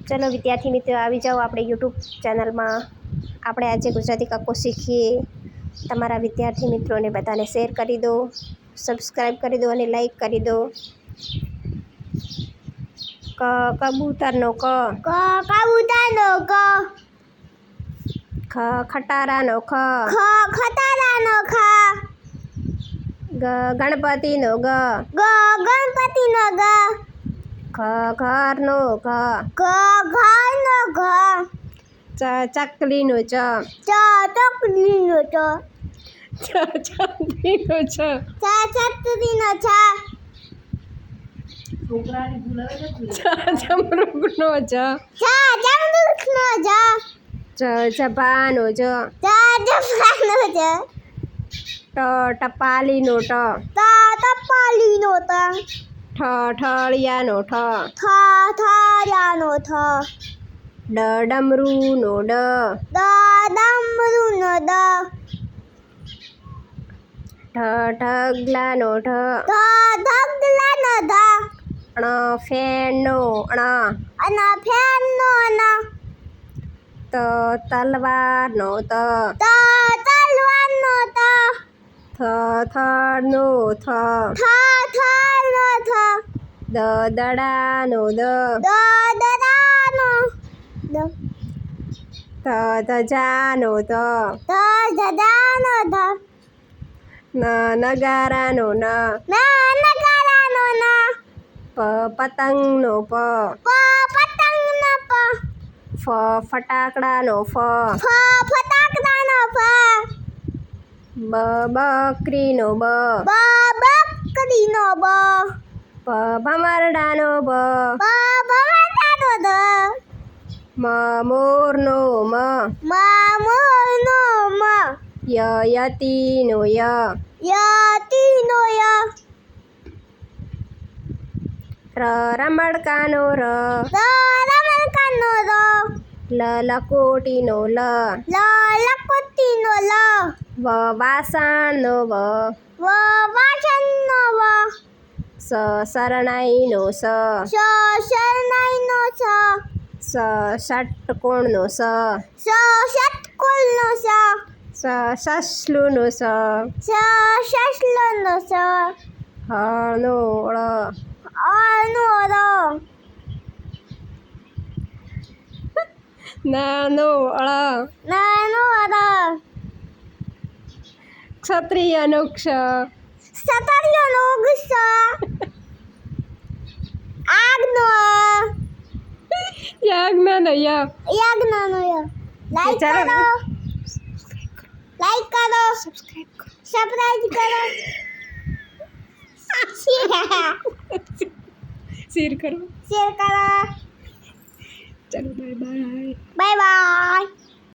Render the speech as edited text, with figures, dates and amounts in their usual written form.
ચલો વિદ્યાર્થી મિત્રો આવી જાઓ આપણે યુટ્યુબ ચેનલમાં. આપણે આજે ગુજરાતી કક્કો શીખીએ. તમારા વિદ્યાર્થી મિત્રોને બધાને શેર કરી દો, સબસ્ક્રાઈબ કરી દો અને લાઈક કરી દો. કબૂતરનો ક, કબૂતરનો ક, ખટારાનો ખ, ખટારાનો ખ, ગણપતિનો ગ, ગણપતિનો ગ, ઘરનો ઘ, ઘરનો ઘ, ચકલીનો ચ, ચકલીનો ચ, છત્રીનો છ, છત્રીનો છ, જમરૂખનો જ, જમરૂખનો જ, જભાનો જ, જભાનો જ, ટપાલીનો ટ, ટપાલીનો ટ, ઠળિયાનો ઠ, ઠળિયાનો ઠ, ડમરૂનો ડ, ડમરૂનો ડ, ઢગલાનો ઢ, ઢગલાનો ઢ, ફેનનો ણ, ફેનનો ણ, તલવારનો ત, તલવારનો ત, થડનો થ, થડનો થ, દડાનો દ, દડાનો દ, ધજાનો ધ, ધજાનો ધ, નગારાનો ન, નગારાનો ન, પતંગનો પ, પતંગનો પ, ફટાકડાનો ફ, ફટાકડાનો ફ, બકરીનો બ, બકરીનો બ, ભમરડાનો બ, ભમરડાનો દ, મોરનો મ, મોરનો મ, યતીનો ય, યતીનો ય, રમડકાનો ર, રમડકાનો ર, લકોટીનો લ, લકોટીનો લ, વાસણનો વ, વાસણનો વ, શરણાઈનો સ, શરણાઈનો સ, ષટકોણનો સ, ષટકોણનો સ, સસલુનો સ, સસલાનો સ, હળનો ળ, અળનો ર, નાનો અળ, નાનો ર, ક્ષત્રિયનો ક્ષ, ક્ષત્રિયનો ક્ષ, આગનો યજ્ઞનો ય, યજ્ઞનો ય. લાઈક કરો, લાઈક કરો, સબસ્ક્રાઇબ કરો, શેર કરો. શેર કરો. ચલો બાય બાય. Bye bye.